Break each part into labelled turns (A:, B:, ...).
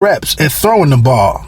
A: reps at throwing the ball.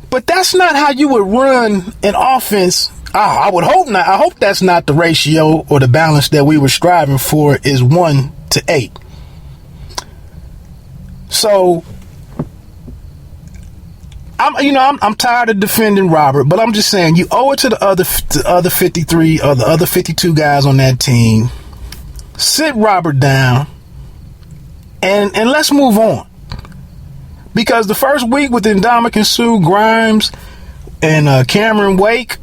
A: But that's not how you would run an offense. I would hope not. I hope that's not the ratio or the balance that we were striving for is 1-8. So I'm tired of defending Robert, but I'm just saying you owe it to the other 53 or the other 52 guys on that team. Sit Robert down and let's move on. Because the first week with Ndamukong Suh, Grimes, and Cameron Wake,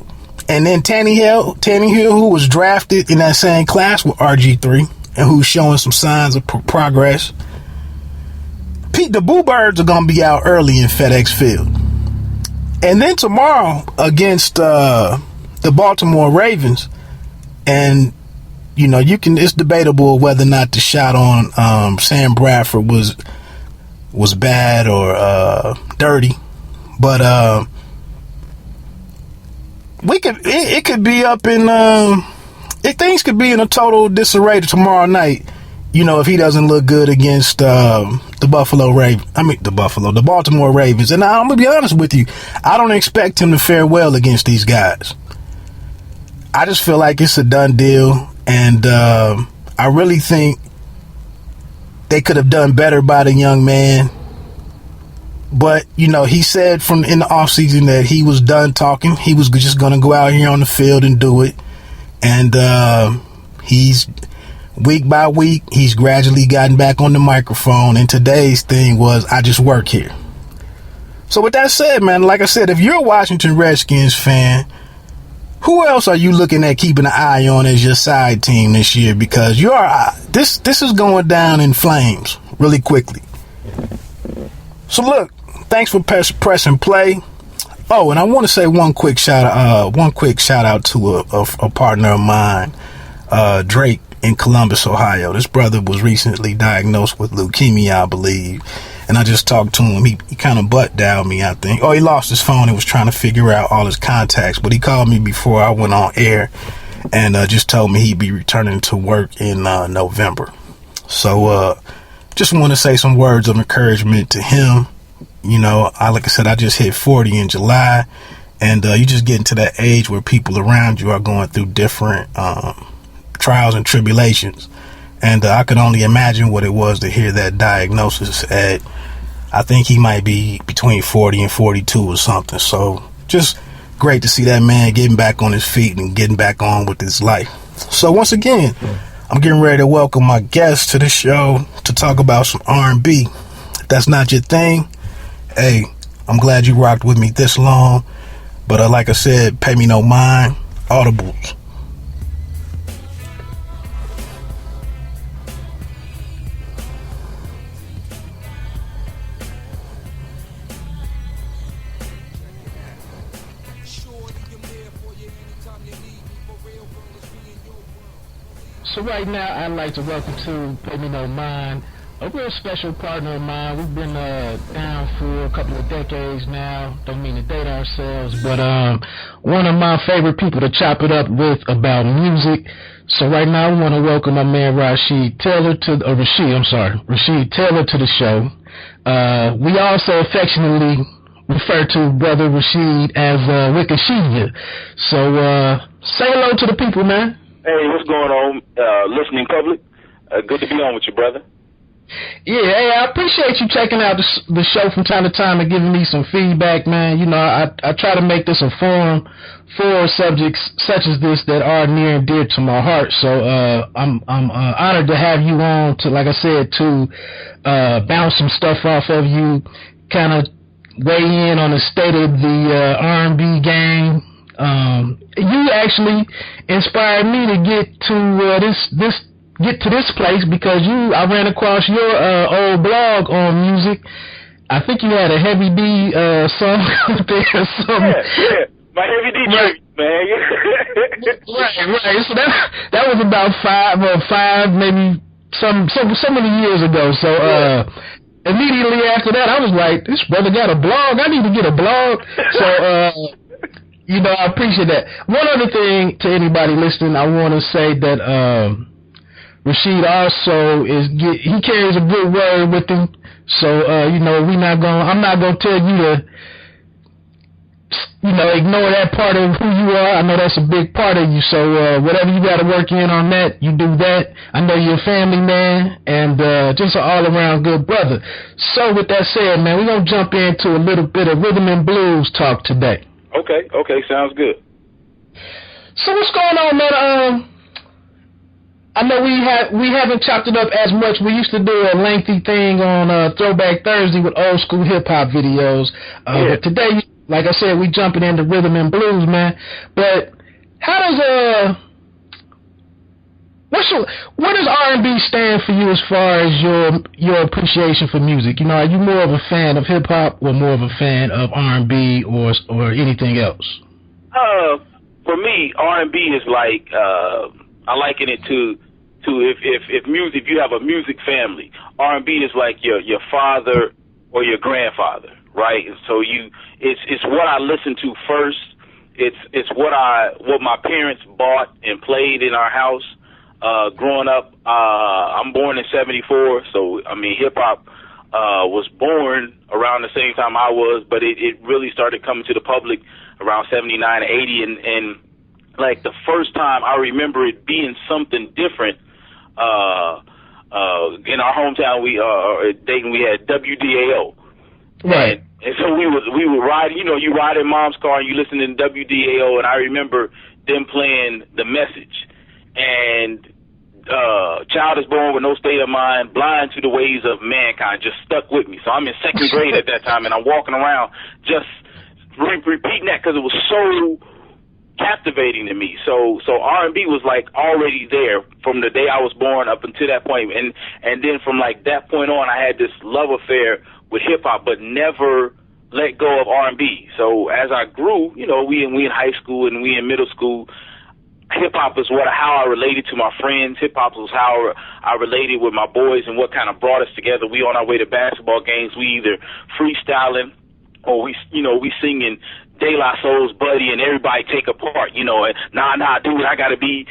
A: and then Tannehill, who was drafted in that same class with RG3 and who's showing some signs of progress. The Boo Birds are going to be out early in FedEx Field. And then tomorrow against the Baltimore Ravens, and it's debatable whether or not the shot on Sam Bradford was bad or dirty, but it could be up in things could be in a total disarray tomorrow night. If he doesn't look good against the Baltimore Ravens. And I'm gonna be honest with you, I don't expect him to fare well against these guys. I just feel like it's a done deal, and I really think they could have done better by the young man. But, he said in the offseason that he was done talking. He was just going to go out here on the field and do it. And he's, week by week, he's gradually gotten back on the microphone. And today's thing was, I just work here. So with that said, man, like I said, if you're a Washington Redskins fan, who else are you looking at keeping an eye on as your side team this year? Because this is going down in flames really quickly. So look, thanks for pressing play. Oh, and I want to say one quick shout out to a partner of mine, Drake in Columbus, Ohio. This brother was recently diagnosed with leukemia, I believe. And I just talked to him. He kind of butt dialed me, I think. Oh, he lost his phone and was trying to figure out all his contacts. But he called me before I went on air and just told me he'd be returning to work in November. So just want to say some words of encouragement to him. Like I said, I just hit 40 in July. And you just get into that age where people around you are going through different trials and tribulations. And I could only imagine what it was to hear that diagnosis at, I think he might be between 40 and 42 or something. So just great to see that man getting back on his feet and getting back on with his life. So once again, I'm getting ready to welcome my guest to the show to talk about some R&B. If that's not your thing, hey, I'm glad you rocked with me this long. But like I said, pay me no mind. Audibles. So right now, I'd like to welcome to Pay Me No Mind a real special partner of mine. We've been down for a couple of decades now. Don't mean to date ourselves, but one of my favorite people to chop it up with about music. So right now, I want to welcome my man Rashid Taylor to the show. We also affectionately refer to brother Rashid as Wikishia. So say hello to the people, man.
B: Hey, what's going on, listening public? Good to be on with you, brother.
A: Yeah, hey, I appreciate you checking out the show from time to time and giving me some feedback, man. I try to make this a forum for subjects such as this that are near and dear to my heart. So I'm honored to have you on to, like I said, to bounce some stuff off of you, kind of weigh in on the state of the R&B game. You actually inspired me to get to this place because I ran across your old blog on music. I think you had a Heavy D song out there or something.
B: Yeah, my Heavy D joke, man.
A: Right. So that was about five, maybe some many years ago. So immediately after that, I was like, this brother got a blog. I need to get a blog. So I appreciate that. One other thing to anybody listening, I want to say that Rashid also he carries a good word with him.
C: So, I'm not gonna tell you to, ignore that part of who you are. I know that's a big part of you. So, whatever you got to work in on that, you do that. I know you're a family man and just an all-around good brother. So, with that said, man, we're gonna jump into a little bit of rhythm and blues talk today.
B: Okay, sounds good.
C: So, what's going on, man? I know we haven't chopped it up as much. We used to do a lengthy thing on Throwback Thursday with old school hip hop videos. But today, like I said, we jumping into rhythm and blues, man. But how does what does R&B stand for you as far as your appreciation for music? Are you more of a fan of hip hop or more of a fan of R&B or anything else?
B: For me, R&B is like I liken it to if music, if you have a music family, R&B is like your father or your grandfather, right? And so it's what I listen to first. It's what my parents bought and played in our house. Growing up, I'm born in '74, so I mean hip hop was born around the same time I was, but it really started coming to the public around '79, '80, and like the first time I remember it being something different. In our hometown, Dayton, we had WDAO,
C: right?
B: And so we would ride. You ride in mom's car and you listen to WDAO, and I remember them playing The Message and Child is Born with No State of Mind, Blind to the Ways of Mankind just stuck with me. So I'm in second grade at that time, and I'm walking around just repeating that because it was so captivating to me. So R&B was like already there from the day I was born up until that point, and then from like that point on, I had this love affair with hip hop, but never let go of R&B. So as I grew, we in high school and we in middle school, hip hop is how I related to my friends. Hip hop was how I related with my boys and what kind of brought us together. We on our way to basketball games, we either freestyling or we singing De La Soul's Buddy and everybody take a part, and nah, dude, I gotta be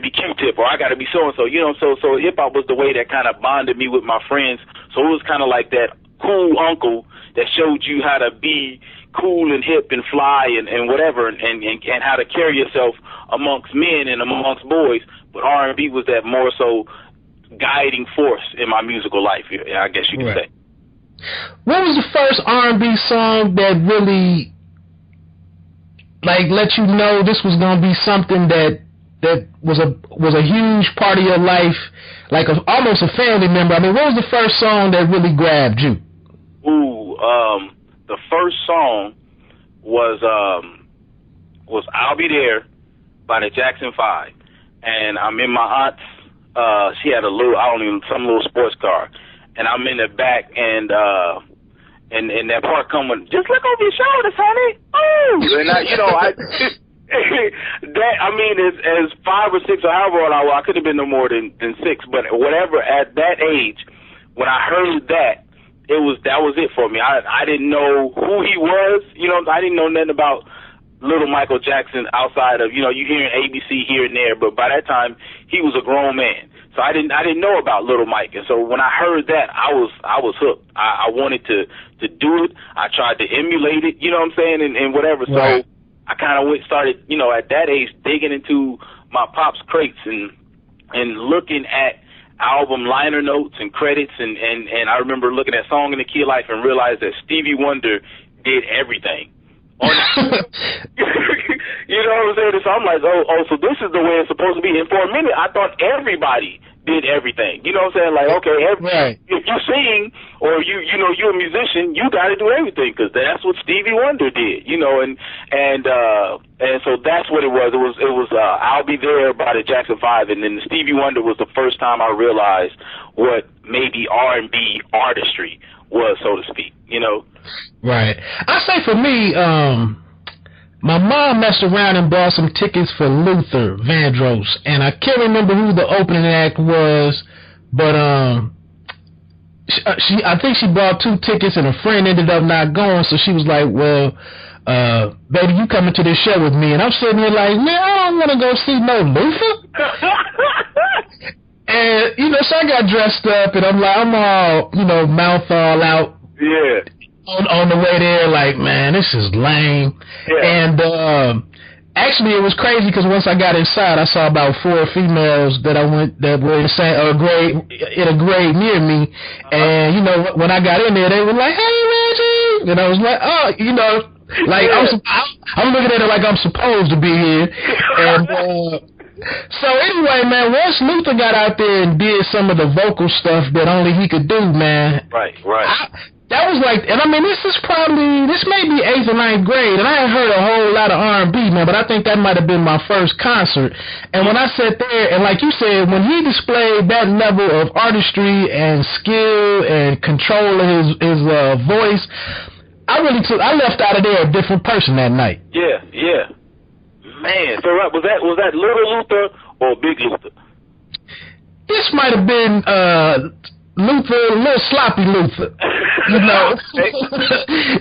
B: Q-Tip or I gotta be so and so, so hip hop was the way that kind of bonded me with my friends. So it was kind of like that cool uncle that showed you how to be cool and hip and fly and whatever and how to carry yourself amongst men and amongst boys. But R&B was that more so guiding force in my musical life, I guess you could say.
C: What was the first R&B song that really let you know this was gonna be something that was a huge part of your life, like almost a family member? I mean, what was the first song that really grabbed you?
B: The first song was I'll Be There by the Jackson 5. And I'm in my aunt's, she had some little sports car. And I'm in the back and that part come with, just look over your shoulders, honey. Oh! And as 5 or 6 or however old I was, I could have been no more than 6. But whatever, at that age, when I heard that was it for me. I didn't know who he was, I didn't know nothing about little Michael Jackson outside of, you hearing ABC here and there, but by that time he was a grown man. So I didn't know about Little Mike. And so when I heard that, I was hooked. I wanted to do it. I tried to emulate it, you know what I'm saying, and whatever.
C: Right.
B: So I kind of started, at that age digging into my pop's crates and looking at album liner notes and credits, and I remember looking at Song in the Key of Life and realized that Stevie Wonder did everything. You know what I'm saying? So I'm like, so this is the way it's supposed to be. And for a minute, I thought everybody did everything. You know what I'm saying? Like, okay,
C: right.
B: If you sing or you're a musician, you got to do everything because that's what Stevie Wonder did. And so that's what it was. It was I'll Be There by the Jackson 5, and then the Stevie Wonder was the first time I realized what maybe R&B artistry was, so to speak.
C: Right. I say for me, my mom messed around and bought some tickets for Luther Vandross, and I can't remember who the opening act was, but I think she bought 2 tickets and a friend ended up not going, so she was like, well, baby, you coming to this show with me? And I'm sitting here like, man, I don't want to go see no Luther. And, you know, so I got dressed up, and I'm all, you know, mouth all out.
B: Yeah.
C: On the way there, like, man, this is lame.
B: Yeah.
C: And actually, it was crazy because once I got inside, I saw about 4 females that were in a grade near me. And you know, when I got in there, they were like, "Hey, Reggie," and I was like, "Oh, you know, like I'm looking at it like I'm supposed to be here." And so anyway, man, once Luther got out there and did some of the vocal stuff that only he could do, man.
B: Right.
C: That was like, and I mean, this may be 8th or 9th grade, and I ain't heard a whole lot of R&B, man, but I think that might have been my first concert. And when I sat there, and like you said, when he displayed that level of artistry and skill and control of his voice, I left out of there a different person that night.
B: Yeah. Man, so was that Little Luther or Big Luther?
C: This might have been Luther, a little sloppy Luther, you know.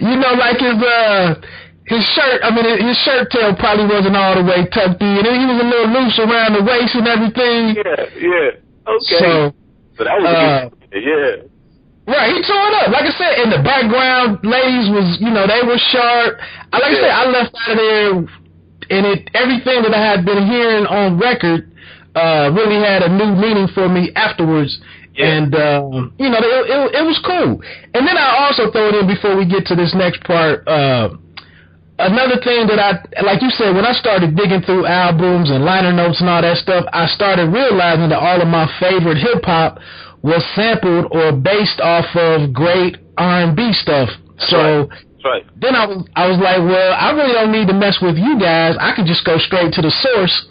C: You know, like his shirt. I mean, his shirt tail probably wasn't all the way tucked in. He was a little loose around the waist and everything.
B: Yeah. Okay. So that was yeah.
C: Right, he tore it up. Like I said, in the background, ladies was, you know, they were sharp. Like I said, I left out of there, and everything that I had been hearing on record really had a new meaning for me afterwards. Yeah. And, you know, it was cool. And then I also throw it in before we get to this next part. Another thing that like you said, when I started digging through albums and liner notes and all that stuff, I started realizing that all of my favorite hip-hop was sampled or based off of great R&B stuff. So
B: right.
C: Then I was like, well, I really don't need to mess with you guys. I could just go straight to the source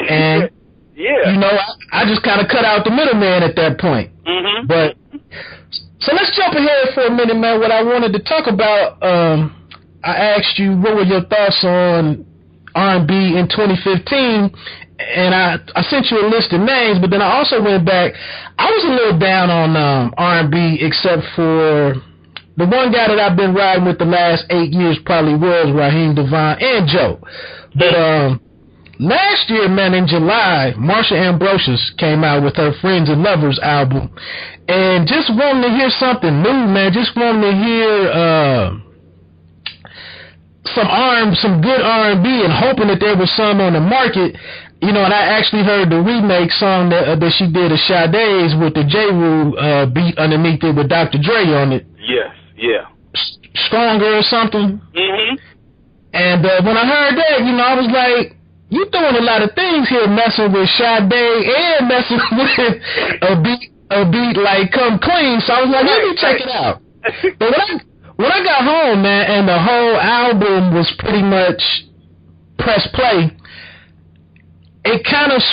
C: and...
B: Yeah.
C: You know, I just kind of cut out the middleman at that point.
B: Mm-hmm.
C: But so let's jump ahead for a minute, man. What I wanted to talk about, I asked you what were your thoughts on R&B in 2015, and I sent you a list of names, but then I also went back. I was a little down on R&B, except for the one guy that I've been riding with the last 8 years probably was Raheem DeVaughn and Joe. But last year, man, in July, Marsha Ambrosius came out with her Friends and Lovers album, and just wanting to hear something new, man, just wanting to hear some good R&B and hoping that there was some on the market, you know. And I actually heard the remake song that she did of Sade's with the J. Rule beat underneath it with Dr. Dre on it.
B: Yes, yeah.
C: Stronger or something.
B: Mm-hmm.
C: And when I heard that, you know, I was like, you doing a lot of things here, messing with Sade and messing with a beat like Come Clean. So I was like, let me check it out. But when I got home, man, and the whole album was pretty much press play, it kind of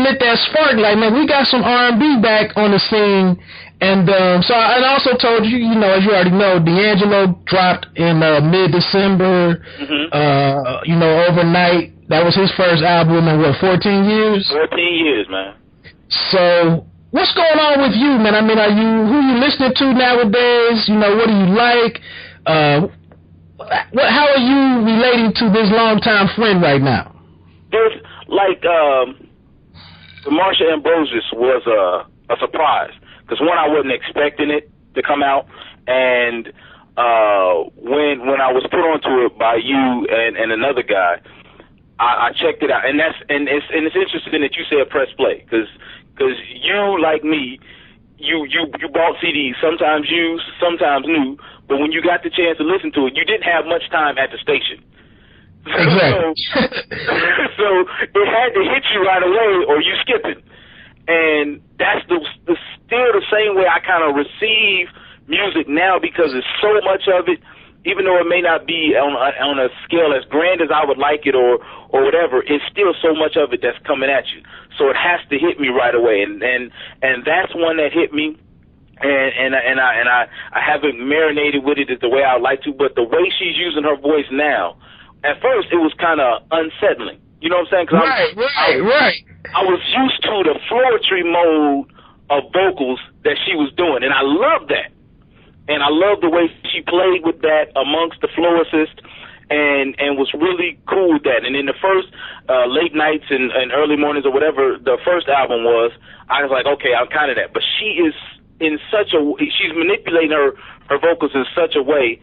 C: lit that spark. Like, man, we got some R&B back on the scene. And so I also told you, you know, as you already know, D'Angelo dropped in mid-December. Mm-hmm. You know, overnight. That was his first album in, 14 years?
B: 14 years, man.
C: So, what's going on with you, man? I mean, who you listening to nowadays? You know, what do you like? How are you relating to this longtime friend right now?
B: There's, like, the Marsha Ambrosius was a surprise. Because, one, I wasn't expecting it to come out. And when I was put onto it by you and another guy, I checked it out, and it's interesting that you said press play, because you, like me, you bought CDs, sometimes used, sometimes new, but when you got the chance to listen to it, you didn't have much time at the station.
C: Exactly.
B: So it had to hit you right away, or you skip it. And that's still the same way I kind of receive music now, because it's so much of it. Even though it may not be on a scale as grand as I would like it or whatever, it's still so much of it that's coming at you. So it has to hit me right away, and that's one that hit me, and I haven't marinated with it the way I would like to. But the way she's using her voice now, at first it was kind of unsettling. You know what I'm saying? Cause
C: right.
B: I was used to the floetry mode of vocals that she was doing, and I love that. And I love the way she played with that amongst the floor assist. and was really cool with that. And in the first late nights and early mornings or whatever the first album was, I was like, okay, I'm kind of that. But she is she's manipulating her vocals in such a way